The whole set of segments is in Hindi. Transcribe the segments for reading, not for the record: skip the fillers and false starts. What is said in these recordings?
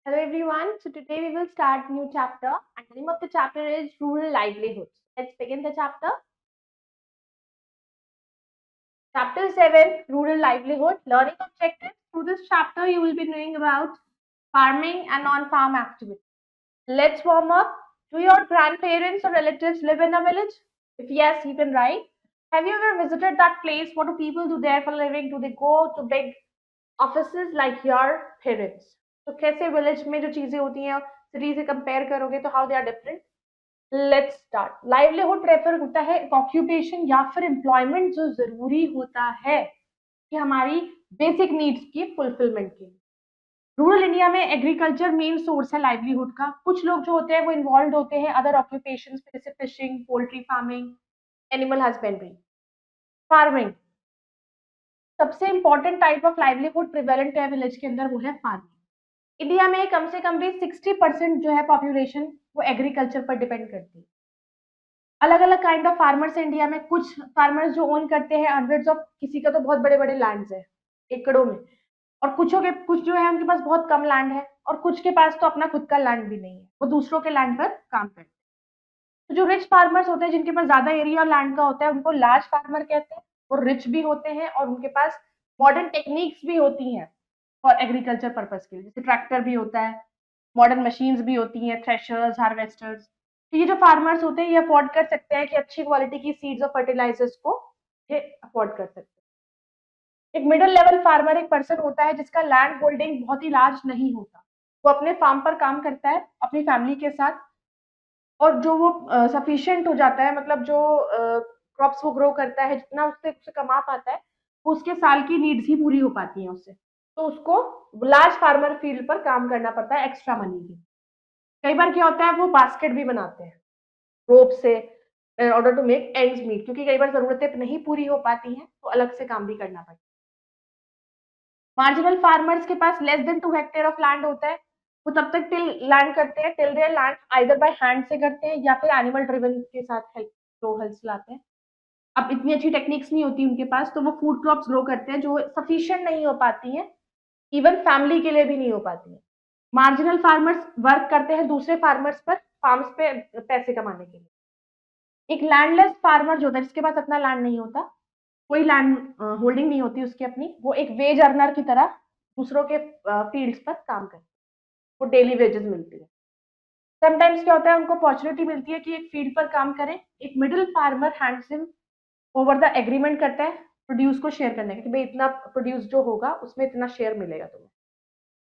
Hello everyone. So today we will start new chapter and the name of the chapter is Rural Livelihoods. Let's begin the chapter. Chapter 7 Rural Livelihood Learning Objectives. Through this chapter you will be knowing about farming and non-farm activities. Let's warm up. Do your grandparents or relatives live in a village? If yes, you can write. Have you ever visited that place? What do people do there for a living? Do they go to big offices like your parents? तो कैसे विलेज में जो चीजें होती हैं सिटी से कंपेयर करोगे तो how they are different. Let's start. Livelihood refer होता है ऑक्यूपेशन या फिर एम्प्लॉयमेंट जो जरूरी होता है कि हमारी बेसिक नीड्स की फुलफिलमेंट के लिए. रूरल इंडिया में एग्रीकल्चर मेन सोर्स है लाइवलीहुड का. कुछ लोग जो होते हैं वो इन्वॉल्व होते हैं अदर ऑक्यूपेशन जैसे fishing, poultry farming, animal husbandry, farming. सबसे important type of livelihood prevalent है विलेज के अंदर, वो है फार्मिंग. इंडिया में कम से कम भी 60% जो है पॉपुलेशन वो एग्रीकल्चर पर डिपेंड करती है. अलग अलग काइंड ऑफ फार्मर्स इंडिया में. कुछ फार्मर्स जो ओन करते हैं हंड्रेड्स ऑफ, किसी का तो बहुत बड़े बड़े लैंड्स है एकड़ों में, और कुछ जो है उनके पास बहुत कम लैंड है, और कुछ के पास तो अपना खुद का लैंड भी नहीं है, वो दूसरों के लैंड पर काम करते हैं. तो जो रिच फार्मर्स होते हैं जिनके पास ज्यादा एरिया लैंड का होता है उनको लार्ज फार्मर कहते हैं. वो रिच भी होते हैं और उनके पास मॉडर्न टेक्निक्स भी होती हैं फॉर एग्रीकल्चर पर्पज के लिए, जैसे ट्रैक्टर भी होता है, मॉडर्न मशीन्स भी होती हैं, थ्रेशर्स, हार्वेस्टर्स. तो ये जो फार्मर्स होते हैं ये अफोर्ड कर सकते हैं कि अच्छी क्वालिटी की सीड्स और फर्टिलाइजर्स को ये अफोर्ड कर सकते हैं. एक मिडिल लेवल फार्मर एक पर्सन होता है जिसका लैंड होल्डिंग बहुत ही लार्ज नहीं होता. वो अपने फार्म पर काम करता है अपनी फैमिली के साथ, और जो वो सफिशिएंट हो जाता है, मतलब जो क्रॉप्स वो ग्रो करता है जितना उससे उससे कमा पाता है वो उसके साल की नीड्स ही पूरी हो पाती हैं उससे. तो उसको लार्ज फार्मर फील्ड पर काम करना पड़ता है एक्स्ट्रा मनी के. कई बार क्या होता है वो बास्केट भी बनाते हैं रोप से in order to make ends meet, क्योंकि कई बार जरूरतें नहीं पूरी हो पाती हैं तो अलग से काम भी करना पड़ता है. मार्जिनल फार्मर्स के पास less than 2 hectare of land होता है. वो तब तक टिल लैंड करते हैं till their land either by hand से करते हैं या फिर एनिमल ड्रिवन के साथ हेल्प तो हल चलाते हैं. अब इतनी अच्छी टेक्निक्स नहीं होती उनके पास तो वो फूड क्रॉप्स ग्रो करते हैं जो सफिशिएंट नहीं हो पाती हैं, इवन फैमिली के लिए भी नहीं हो पाती है. मार्जिनल फार्मर्स वर्क करते हैं दूसरे फार्मर्स पर फार्म्स पे पैसे कमाने के लिए. एक लैंडलेस फार्मर जो होता है जिसके पास अपना लैंड नहीं होता, कोई लैंड होल्डिंग नहीं होती उसकी अपनी, वो एक वेज अर्नर की तरह दूसरों के फील्ड्स पर काम करते हैं. वो डेली वेजेस मिलती है. समटाइम्स क्या होता है उनको अपॉर्चुनिटी मिलती है कि एक फील्ड पर काम करें. एक middle farmer hands in over the agreement करता है प्रोड्यूस को शेयर करने का कि भाई इतना प्रोड्यूस जो होगा उसमें इतना शेयर मिलेगा तुम्हें.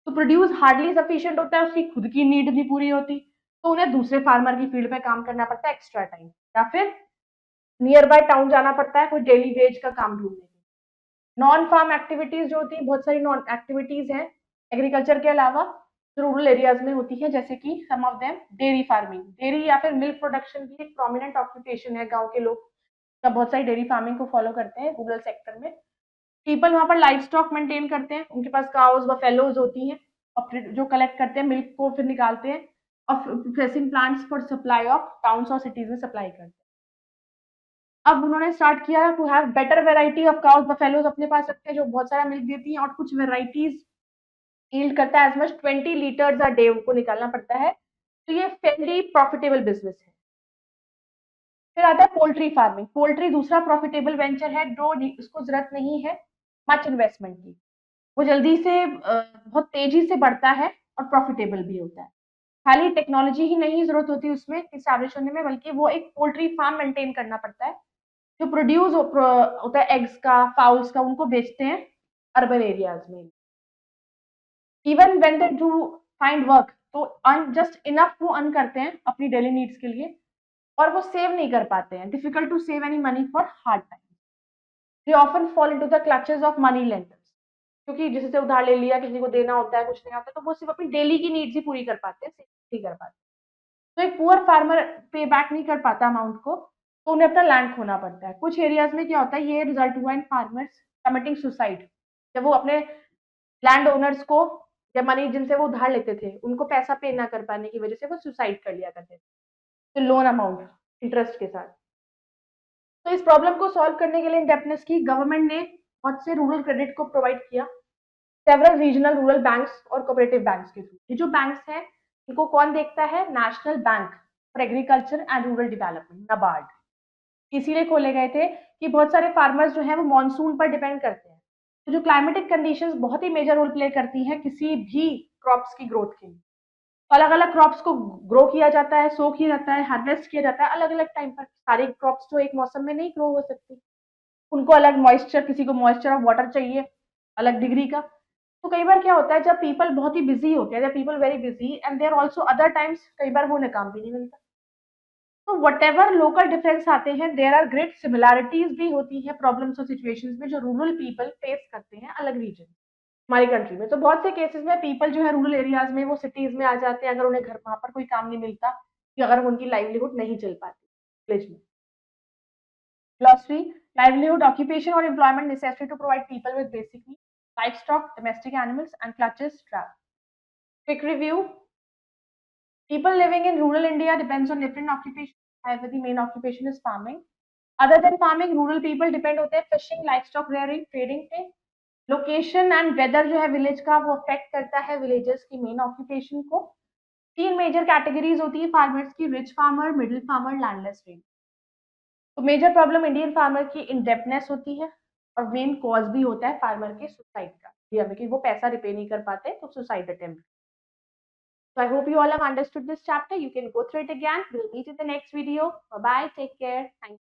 तो प्रोड्यूस हार्डली सफिशिएंट होता है, उसकी खुद की नीड भी पूरी होती, तो उन्हें दूसरे फार्मर की फील्ड पे काम करना पड़ता है एक्स्ट्रा टाइम, या फिर नियर बाय टाउन जाना पड़ता है कोई डेली वेज का काम ढूंढने के लिए. नॉन फार्म एक्टिविटीज जो होती है, बहुत सारी नॉन एक्टिविटीज हैं एग्रीकल्चर के अलावा जो रूरल एरियाज में होती है, जैसे कि some of them dairy farming. Dairy या फिर मिल्क प्रोडक्शन भी एक प्रोमिनेंट ऑक्यूपेशन है. गांव के लोग का बहुत सारी डेयरी फार्मिंग को फॉलो करते हैं रूरल सेक्टर में. पीपल वहां पर लाइफ स्टॉक मेंटेन करते हैं, उनके पास काउज बफेलोज होती हैं और जो कलेक्ट करते हैं मिल्क को फिर निकालते हैं और processing plants for supply of towns और सिटीज में सप्लाई करते हैं. अब उन्होंने स्टार्ट किया to have better variety of cows buffaloes अपने पास रखते हैं जो बहुत सारा मिल्क देती हैं, और कुछ वेराइटीज यील्ड करता है as much 20 litres a day उनको निकालना पड़ता है. तो ये फेयरली प्रॉफिटेबल बिजनेस है. फिर आता है पोल्ट्री फार्मिंग. पोल्ट्री दूसरा प्रॉफिटेबल वेंचर है जो इसको जरूरत नहीं है मच इन्वेस्टमेंट की. वो जल्दी से बहुत तेजी से बढ़ता है और प्रॉफिटेबल भी होता है. खाली टेक्नोलॉजी ही नहीं जरूरत होती उसमें इस्टेब्लिश होने में, बल्कि वो एक पोल्ट्री फार्म मेंटेन करना पड़ता है जो प्रोड्यूस होता है एग्स का, फाउल्स का, उनको बेचते हैं अर्बन एरियाज में. Even when they do find work to earn just enough to earn करते हैं अपनी डेली नीड्स के लिए, और वो सेव नहीं कर पाते हैं. Difficult to save any money for hard time. They often fall into the clutches of money lenders, क्योंकि जिससे से उधार ले लिया, किसी को देना होता है, कुछ नहीं होता, तो वो सिर्फ अपनी डेली की नीड्स ही पूरी कर पाते हैं, सेव नहीं कर पाते. तो एक पुअर फार्मर पे बैक नहीं कर पाता अमाउंट को, तो उन्हें अपना लैंड खोना पड़ता है. कुछ एरियाज में क्या होता है ये रिजल्ट हुआ इन फार्मर्स कमिटिंग सुसाइड. जब वो अपने लैंड ओनर्स को या मनी जिनसे वो उधार लेते थे उनको पैसा पे ना कर पाने की वजह से वो सुसाइड कर लिया करते थे, तो लोन अमाउंट इंटरेस्ट के साथ. तो इस प्रॉब्लम को सॉल्व करने के लिए इंडेप्टनेस की गवर्नमेंट ने बहुत से रूरल क्रेडिट को प्रोवाइड किया. सेवरल रीजनल रूरल बैंक्स और कोऑपरेटिव बैंक्स के थ्रू। ये जो बैंक्स हैं इनको कौन देखता है? National bank for agriculture and rural development, NABARD. इसीलिए खोले गए थे कि बहुत सारे फार्मर्स जो है वो मानसून पर डिपेंड करते हैं। तो जो क्लाइमेटिक कंडीशंस बहुत ही मेजर रोल प्ले करती हैं किसी भी क्रॉप्स की ग्रोथ के लिए। अलग अलग क्रॉप्स को ग्रो किया जाता है, सो किया जाता है, हार्वेस्ट किया जाता है अलग अलग टाइम पर। सारे क्रॉप्स तो एक मौसम में नहीं ग्रो हो सकती, उनको अलग मॉइस्चर, किसी को मॉइस्चर ऑफ वाटर चाहिए अलग डिग्री का। तो कई बार क्या होता है जब पीपल बहुत ही बिजी होते हैं, जब people very busy and there also other times, कई बार उन्हें काम भी नहीं मिलता। तो व्हाटएवर लोकल डिफरेंस आते हैं, देयर आर ग्रेट सिमिलैरिटीज भी होती है प्रॉब्लम्स और सिचुएशंस में जो रूरल पीपल फेस करते हैं अलग रीजन हमारी कंट्री में। तो बहुत से केसेस में पीपल जो है रूरल एरियाज में वो सिटीज में आ जाते हैं अगर उन्हें घर वहां पर कोई काम नहीं मिलता या अगर उनकी लाइवलीहुड नहीं चल पाती विलेज में। Glossary: livelihood, occupation or employment necessary to provide people with basic needs, livestock, domestic animals, and clutches, trap. Quick review: people living in rural India depends on different occupations. However, the main occupation is farming. Other than farming, rural people depend होते हैं fishing, livestock rearing, trading पे। लोकेशन एंड वेदर जो है विलेज का वो अफेक्ट करता है विलेजर्स की मेन ऑक्यूपेशन को। तीन मेजर कैटेगरीज होती है फार्मर्स की: rich farmer, middle farmer, landless range. तो मेजर प्रॉब्लम इंडियन फार्मर की इनडेप्टनेस होती है और मेन कॉज भी होता है फार्मर के सुसाइड का, कि वो पैसा रिपे नहीं कर पाते तो suicide attempt. So I hope you all have understood this chapter. You can go through it again. We'll meet in the next video. Bye bye. Take care. Thank you.